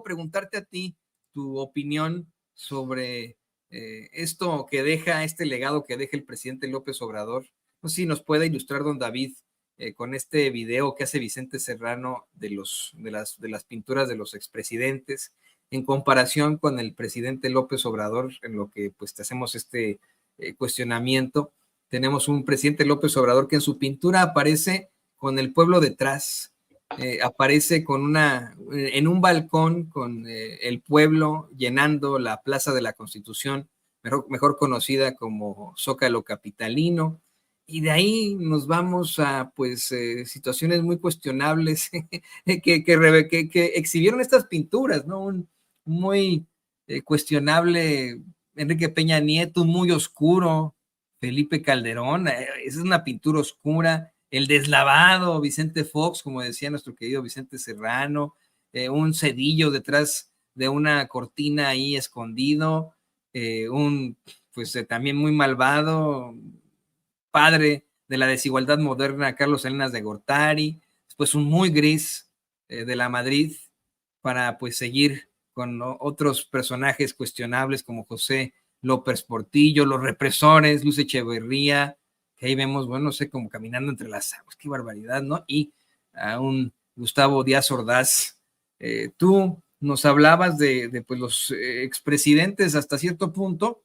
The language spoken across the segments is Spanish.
preguntarte a ti tu opinión sobre esto que deja, este legado que deja el presidente López Obrador. No sé si nos puede ilustrar, don David, con este video que hace Vicente Serrano de las pinturas de los expresidentes, en comparación con el presidente López Obrador, en lo que pues te hacemos este cuestionamiento. Tenemos un presidente López Obrador que en su pintura aparece con el pueblo detrás, aparece en un balcón con el pueblo llenando la Plaza de la Constitución, mejor conocida como Zócalo Capitalino, y de ahí nos vamos a pues situaciones muy cuestionables que exhibieron estas pinturas, ¿no? Un muy cuestionable Enrique Peña Nieto, muy oscuro, Felipe Calderón, esa es una pintura oscura, el deslavado, Vicente Fox, como decía nuestro querido Vicente Serrano, un cedillo detrás de una cortina ahí escondido, también muy malvado, padre de la desigualdad moderna, Carlos Salinas de Gortari, después un muy gris de la Madrid, para pues seguir con otros personajes cuestionables como José López Portillo, los represores, Luz Echeverría, que ahí vemos, bueno, no sé, como caminando entre las aguas, qué barbaridad, ¿no? Y a un Gustavo Díaz Ordaz. Tú nos hablabas de pues, los expresidentes hasta cierto punto,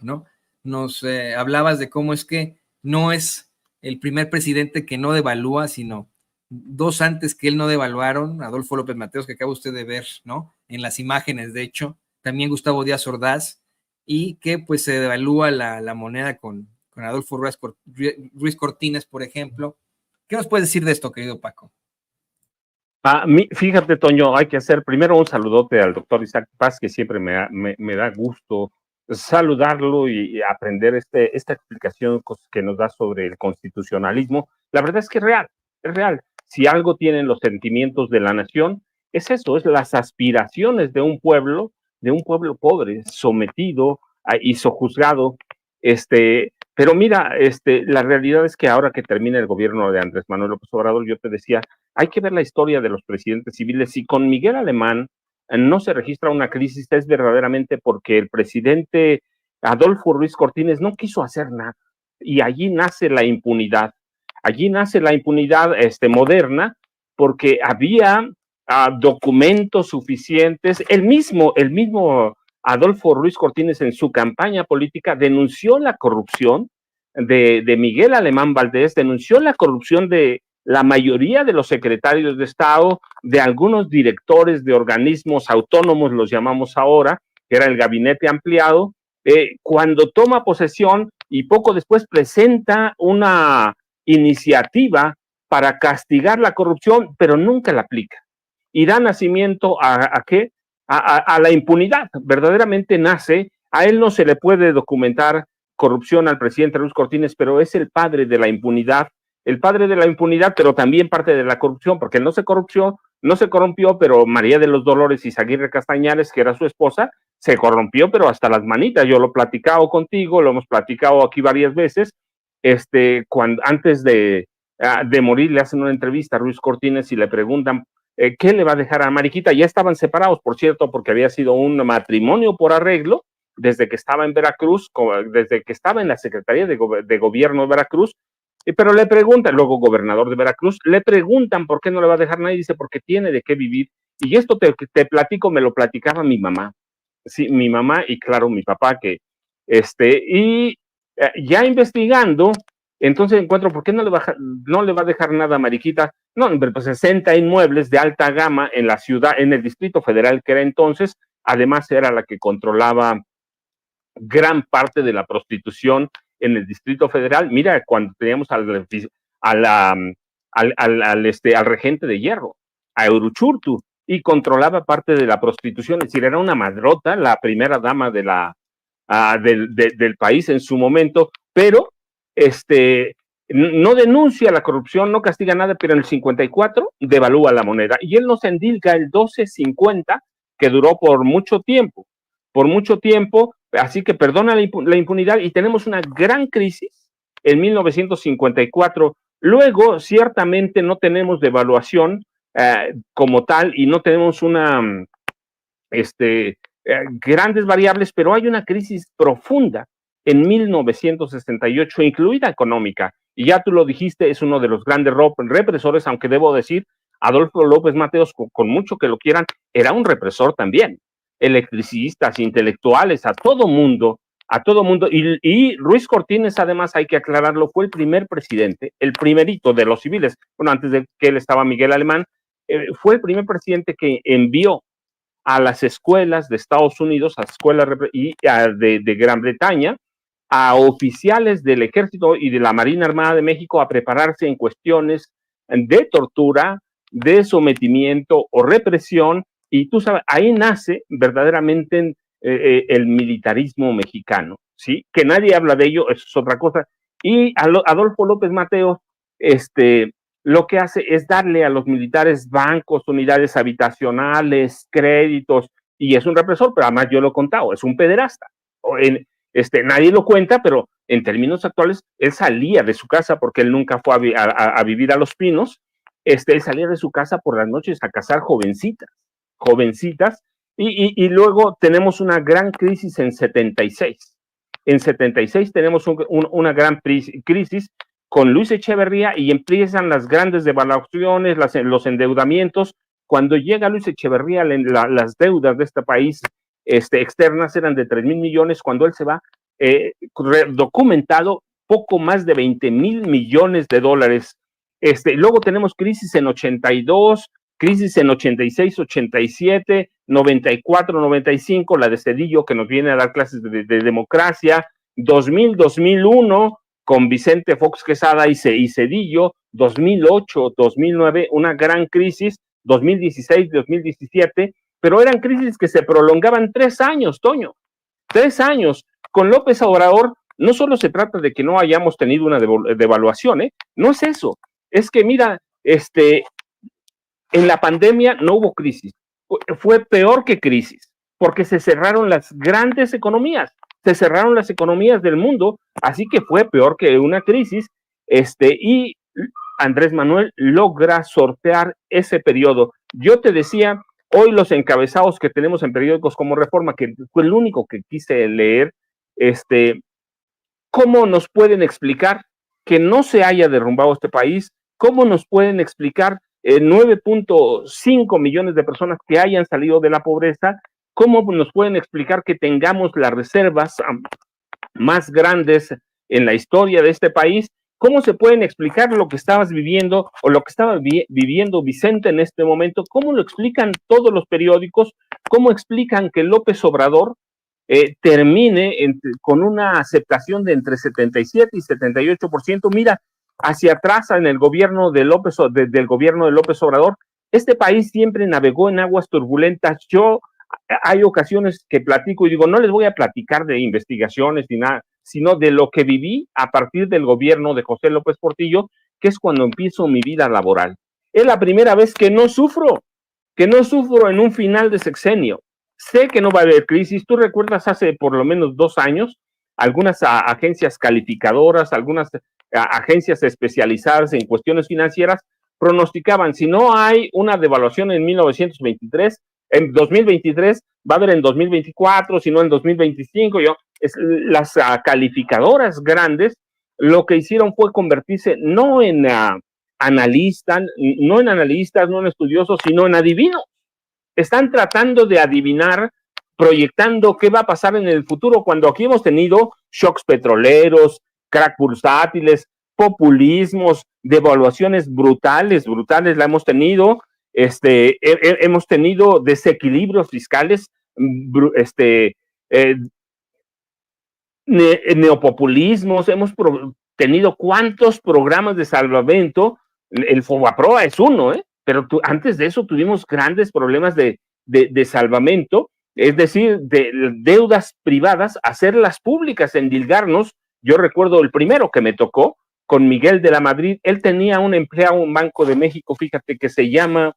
¿no? Nos hablabas de cómo es que no es el primer presidente que no devalúa, sino dos antes que él no devaluaron, Adolfo López Mateos, que acaba usted de ver, ¿no? En las imágenes, de hecho, también Gustavo Díaz Ordaz, y que pues se devalúa la moneda con Adolfo Ruiz Cortines, por ejemplo. ¿Qué nos puedes decir de esto, querido Paco? Fíjate, Toño, hay que hacer primero un saludote al doctor Isaac Paz, que siempre me da gusto saludarlo y aprender esta explicación que nos da sobre el constitucionalismo. La verdad es que es real. Si algo tienen los sentimientos de la nación, es eso, es las aspiraciones de un pueblo pobre, sometido y sojuzgado. Pero mira, la realidad es que ahora que termina el gobierno de Andrés Manuel López Obrador, yo te decía, hay que ver la historia de los presidentes civiles. Si con Miguel Alemán no se registra una crisis, es verdaderamente porque el presidente Adolfo Ruiz Cortines no quiso hacer nada. Y allí nace la impunidad. Allí nace la impunidad moderna, porque había documentos suficientes. El mismo Adolfo Ruiz Cortines en su campaña política denunció la corrupción de Miguel Alemán Valdés, denunció la corrupción de la mayoría de los secretarios de Estado, de algunos directores de organismos autónomos, los llamamos ahora, que era el gabinete ampliado, cuando toma posesión y poco después presenta una iniciativa para castigar la corrupción, pero nunca la aplica. Y da nacimiento ¿a qué? A la impunidad. Verdaderamente nace, a él no se le puede documentar corrupción al presidente Ruiz Cortines, pero es el padre de la impunidad, pero también parte de la corrupción, porque él no se corrompió, pero María de los Dolores Izaguirre Castañares, que era su esposa, se corrompió, pero hasta las manitas. Yo lo he platicado contigo, lo hemos platicado aquí varias veces. Antes de morir, le hacen una entrevista a Ruiz Cortines y le preguntan ¿qué le va a dejar a Mariquita? Ya estaban separados, por cierto, porque había sido un matrimonio por arreglo desde que estaba en Veracruz, desde que estaba en la Secretaría de Gobierno de Veracruz, pero le preguntan, luego gobernador de Veracruz, le preguntan por qué no le va a dejar nada y dice porque tiene de qué vivir. Y esto te platico, me lo platicaba mi mamá, sí, mi mamá y claro, mi papá, ya investigando, entonces encuentro, ¿por qué no le va a dejar nada a Mariquita? No, pues 60 inmuebles de alta gama en la ciudad, en el Distrito Federal que era entonces, además era la que controlaba gran parte de la prostitución en el Distrito Federal. Mira, cuando teníamos al regente de hierro, a Uruchurtu, y controlaba parte de la prostitución, es decir, era una madrota, la primera dama del país en su momento, pero no denuncia la corrupción, no castiga nada, pero en el 54 devalúa la moneda y él nos endilga el 12.50 que duró por mucho tiempo, así que perdona la impunidad y tenemos una gran crisis en 1954. Luego, ciertamente no tenemos devaluación como tal y no tenemos una grandes variables, pero hay una crisis profunda en 1968, incluida económica, y ya tú lo dijiste, es uno de los grandes represores, aunque debo decir, Adolfo López Mateos, con mucho que lo quieran, era un represor también, electricistas, intelectuales, a todo mundo, y Ruiz Cortines, además, hay que aclararlo, fue el primer presidente, el primerito de los civiles, bueno, antes de que él estaba Miguel Alemán, fue el primer presidente que envió a las escuelas de Estados Unidos, a escuelas de Gran Bretaña, a oficiales del Ejército y de la Marina Armada de México a prepararse en cuestiones de tortura, de sometimiento o represión, y tú sabes, ahí nace verdaderamente el militarismo mexicano, ¿sí? Que nadie habla de ello, eso es otra cosa. Y Adolfo López Mateos, lo que hace es darle a los militares bancos, unidades habitacionales, créditos, y es un represor, pero además yo lo he contado, es un pederasta. Nadie lo cuenta, pero en términos actuales, él salía de su casa, porque él nunca fue a vivir a Los Pinos, él salía de su casa por las noches a cazar jovencitas, y luego tenemos una gran crisis en 76. En 76 tenemos una gran crisis con Luis Echeverría y empiezan las grandes devaluaciones, los endeudamientos. Cuando llega Luis Echeverría, las deudas de este país externas eran de 3,000 millones. Cuando él se va, documentado poco más de 20,000 millones de dólares. Luego tenemos crisis en 82, crisis en 86, 87, 94, 95, la de Zedillo, que nos viene a dar clases de democracia, 2000, 2001, con Vicente Fox Quesada y Zedillo, 2008, 2009, una gran crisis, 2016, 2017, pero eran crisis que se prolongaban 3 años, Toño, 3 años. Con López Obrador no solo se trata de que no hayamos tenido una devaluación, no es eso, es que mira, en la pandemia no hubo crisis, fue peor que crisis, porque se cerraron las grandes economías, se cerraron las economías del mundo, así que fue peor que una crisis, y Andrés Manuel logra sortear ese periodo. Yo te decía, hoy los encabezados que tenemos en periódicos como Reforma, que fue el único que quise leer, ¿cómo nos pueden explicar que no se haya derrumbado este país? ¿Cómo nos pueden explicar 9.5 millones de personas que hayan salido de la pobreza? ¿Cómo nos pueden explicar que tengamos las reservas más grandes en la historia de este país? ¿Cómo se pueden explicar lo que estabas viviendo o lo que estaba viviendo Vicente en este momento? ¿Cómo lo explican todos los periódicos? ¿Cómo explican que López Obrador termine con una aceptación de entre 77 y 78%? Mira, hacia atrás en el gobierno del gobierno de López Obrador, este país siempre navegó en aguas turbulentas. Hay ocasiones que platico y digo, no les voy a platicar de investigaciones ni nada, sino de lo que viví a partir del gobierno de José López Portillo, que es cuando empiezo mi vida laboral. Es la primera vez que no sufro en un final de sexenio. Sé que no va a haber crisis. Tú recuerdas hace por lo menos 2 años, algunas agencias calificadoras, algunas agencias especializadas en cuestiones financieras pronosticaban, si no hay una devaluación en 1923, en 2023, va a haber en 2024, si no en 2025. Las calificadoras grandes lo que hicieron fue convertirse no en analistas, no en estudiosos, sino en adivinos. Están tratando de adivinar, proyectando qué va a pasar en el futuro, cuando aquí hemos tenido shocks petroleros, crack bursátiles, populismos, devaluaciones brutales la hemos tenido, hemos tenido desequilibrios fiscales, neopopulismos, hemos tenido cuántos programas de salvamento. El Fobaproa es uno, pero antes de eso tuvimos grandes problemas de salvamento, es decir, de deudas privadas, hacerlas públicas, endilgarnos. Yo recuerdo el primero que me tocó con Miguel de la Madrid. Él tenía un empleado en Banco de México, fíjate, que se llama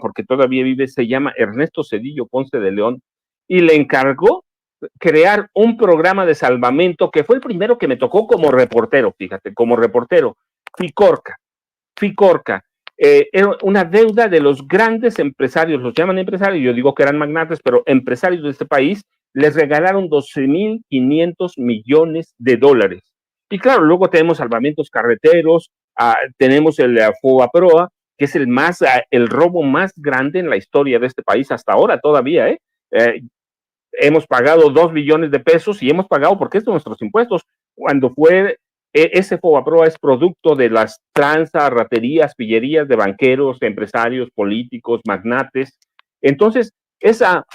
porque todavía vive, se llama Ernesto Zedillo Ponce de León, y le encargó crear un programa de salvamento que fue el primero que me tocó como reportero, fíjate, como reportero, Ficorca. era una deuda de los grandes empresarios, los llaman empresarios, yo digo que eran magnates, pero empresarios de este país, les regalaron 12.500 millones de dólares. Y claro, luego tenemos salvamentos carreteros, tenemos el FOBAPROA, que es el robo más grande en la historia de este país hasta ahora todavía, hemos pagado 2 billones de pesos y hemos pagado porque es de nuestros impuestos. Cuando fue ese FOBAPROA es producto de las tranzas, raterías, pillerías de banqueros, empresarios, políticos, magnates. Entonces, esa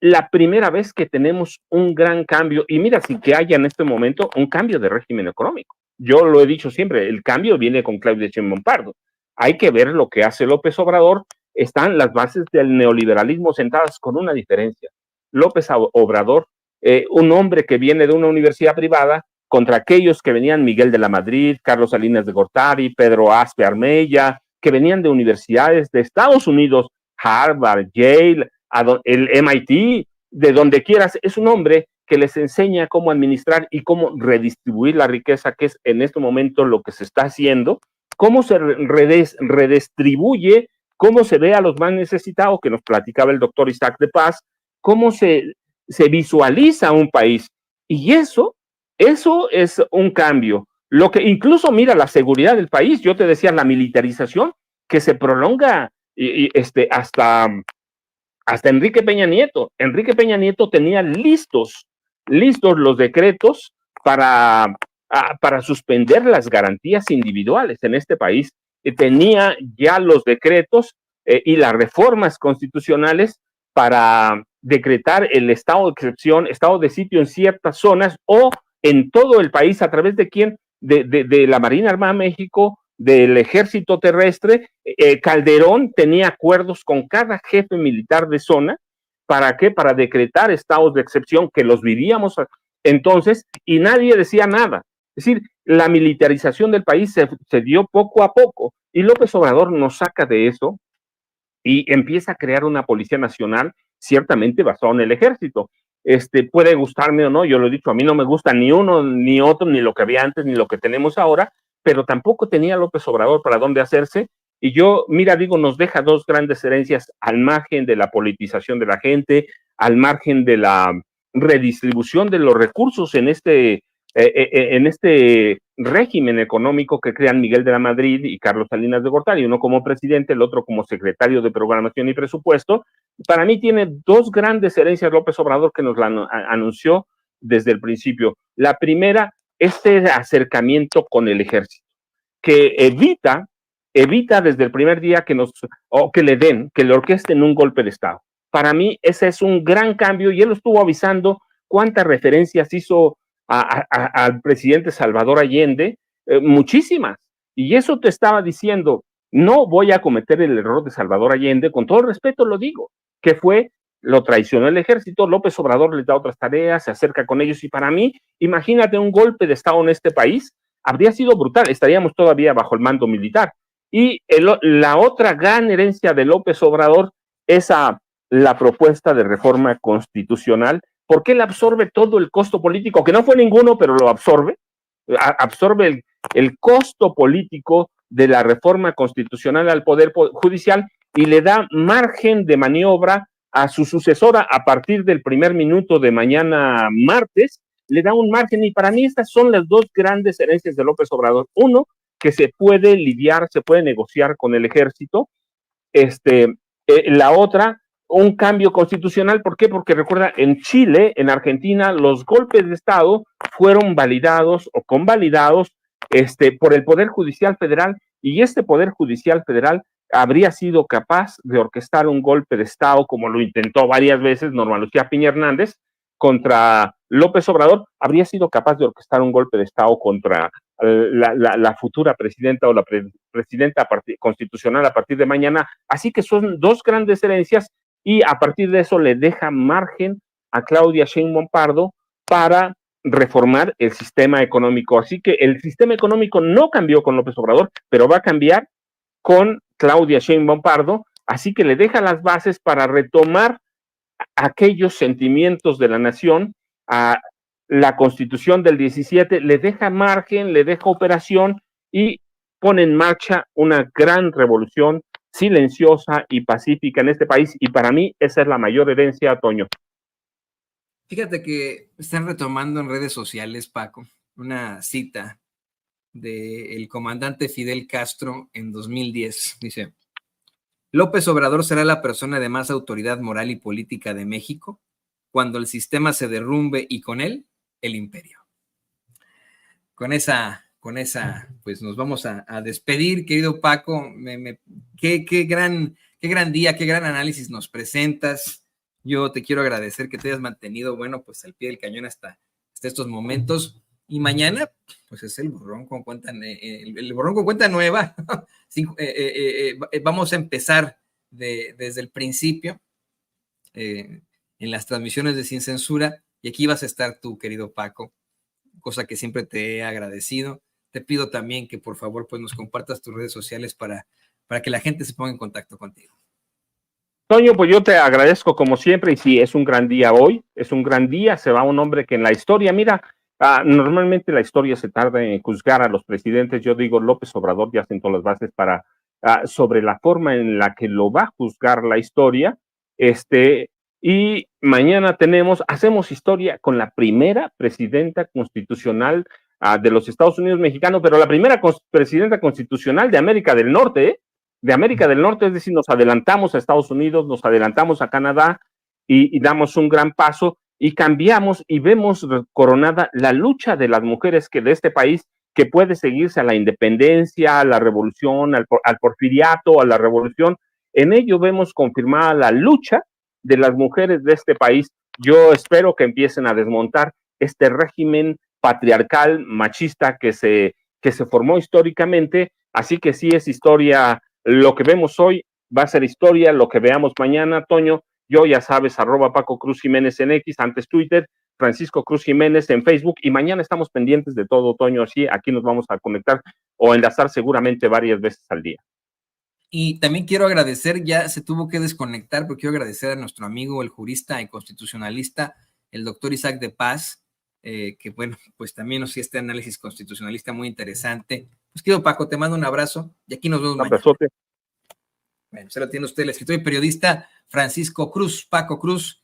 la primera vez que tenemos un gran cambio, y mira, sin que haya en este momento un cambio de régimen económico. Yo lo he dicho siempre, el cambio viene con Claudia Sheinbaum Pardo. Hay que ver lo que hace López Obrador. Están las bases del neoliberalismo sentadas con una diferencia. López Obrador, un hombre que viene de una universidad privada, contra aquellos que venían Miguel de la Madrid, Carlos Salinas de Gortari, Pedro Aspe Armella, que venían de universidades de Estados Unidos, Harvard, Yale, el MIT, de donde quieras, es un hombre que les enseña cómo administrar y cómo redistribuir la riqueza, que es en este momento lo que se está haciendo, cómo se redistribuye, cómo se ve a los más necesitados, que nos platicaba el doctor Isaac de Paz, cómo se visualiza un país. Y eso es un cambio. Lo que incluso, mira, la seguridad del país, yo te decía, la militarización que se prolonga hasta Enrique Peña Nieto. Enrique Peña Nieto tenía listos los decretos para suspender las garantías individuales en este país. Tenía ya los decretos y las reformas constitucionales para decretar el estado de excepción, estado de sitio en ciertas zonas o en todo el país. ¿A través de quién? De la Marina Armada de México, del Ejército Terrestre. Calderón tenía acuerdos con cada jefe militar de zona. ¿Para qué? Para decretar estados de excepción que los vivíamos entonces y nadie decía nada. Es decir, la militarización del país se dio poco a poco y López Obrador nos saca de eso y empieza a crear una Policía Nacional ciertamente basada en el ejército. Puede gustarme o no, yo lo he dicho, a mí no me gusta ni uno ni otro, ni lo que había antes, ni lo que tenemos ahora, pero tampoco tenía López Obrador para dónde hacerse. Y yo, mira, digo, nos deja dos grandes herencias al margen de la politización de la gente, al margen de la redistribución de los recursos en este régimen económico que crean Miguel de la Madrid y Carlos Salinas de Gortari, uno como presidente, el otro como secretario de Programación y Presupuesto. Para mí tiene dos grandes herencias López Obrador que nos la anunció desde el principio. La primera, acercamiento con el ejército, que evita desde el primer día que le orquesten un golpe de Estado. Para mí ese es un gran cambio y él lo estuvo avisando. ¿Cuántas referencias hizo al presidente Salvador Allende? Muchísimas. Y eso te estaba diciendo, no voy a cometer el error de Salvador Allende, con todo el respeto lo digo, que lo traicionó el ejército. López Obrador les da otras tareas, se acerca con ellos y para mí, imagínate un golpe de Estado en este país, habría sido brutal, estaríamos todavía bajo el mando militar. Y la otra gran herencia de López Obrador es la propuesta de reforma constitucional, porque él absorbe todo el costo político, que no fue ninguno, pero lo absorbe el costo político de la reforma constitucional al Poder Judicial y le da margen de maniobra a su sucesora a partir del primer minuto de mañana martes, le da un margen. Y para mí estas son las dos grandes herencias de López Obrador. Uno, que se puede lidiar, se puede negociar con el ejército. La otra, un cambio constitucional. ¿Por qué? Porque recuerda, en Chile, en Argentina, los golpes de Estado fueron validados o convalidados por el Poder Judicial Federal, y este Poder Judicial Federal habría sido capaz de orquestar un golpe de Estado, como lo intentó varias veces Norma Lucía Piña Hernández contra López Obrador, habría sido capaz de orquestar un golpe de Estado contra la futura presidenta o la presidenta constitucional a partir de mañana. Así que son dos grandes herencias y a partir de eso le deja margen a Claudia Sheinbaum Pardo para reformar el sistema económico. Así que el sistema económico no cambió con López Obrador, pero va a cambiar con Claudia Sheinbaum Pardo, así que le deja las bases para retomar aquellos sentimientos de la nación. A la Constitución del 17 le deja margen, le deja operación y pone en marcha una gran revolución silenciosa y pacífica en este país, y para mí esa es la mayor herencia, Toño. Fíjate que están retomando en redes sociales, Paco, una cita del comandante Fidel Castro en 2010. Dice: López Obrador será la persona de más autoridad moral y política de México cuando el sistema se derrumbe y con él el imperio. Con esa, pues nos vamos a despedir, querido Paco. Qué gran día, qué gran análisis nos presentas. Yo te quiero agradecer que te hayas mantenido, bueno, pues al pie del cañón hasta estos momentos. Y mañana, pues es el borrón con cuenta, el borrón con cuenta nueva. Vamos a empezar desde el principio en las transmisiones de Sin Censura, y aquí vas a estar tú, querido Paco, cosa que siempre te he agradecido. Te pido también que por favor pues nos compartas tus redes sociales para que la gente se ponga en contacto contigo. Toño, pues yo te agradezco como siempre, y sí, es un gran día hoy, es un gran día, se va un hombre que en la historia, mira, normalmente la historia se tarda en juzgar a los presidentes. Yo digo, López Obrador ya sentó las bases para, sobre la forma en la que lo va a juzgar la historia, y mañana hacemos historia con la primera presidenta constitucional de los Estados Unidos mexicanos, pero la primera presidenta constitucional de América del Norte, de América del Norte, es decir, nos adelantamos a Estados Unidos, nos adelantamos a Canadá y damos un gran paso y cambiamos y vemos coronada la lucha de las mujeres de este país, que puede seguirse a la independencia, a la revolución, al porfiriato, a la revolución. En ello vemos confirmada la lucha de las mujeres de este país. Yo espero que empiecen a desmontar este régimen patriarcal, machista que se formó históricamente. Así que sí, es historia. Lo que vemos hoy va a ser historia, lo que veamos mañana, Toño. Yo, ya sabes, @Paco Cruz Jiménez en X, antes Twitter, Francisco Cruz Jiménez en Facebook, y mañana estamos pendientes de todo, Toño. Así, aquí nos vamos a conectar o enlazar seguramente varias veces al día. Y también quiero agradecer, ya se tuvo que desconectar, pero quiero agradecer a nuestro amigo, el jurista y constitucionalista, el doctor Isaac de Paz, que bueno, pues también nos hizo este análisis constitucionalista muy interesante. Pues querido Paco, te mando un abrazo y aquí nos vemos mañana. Bueno, se lo tiene usted el escritor y periodista Francisco Cruz, Paco Cruz,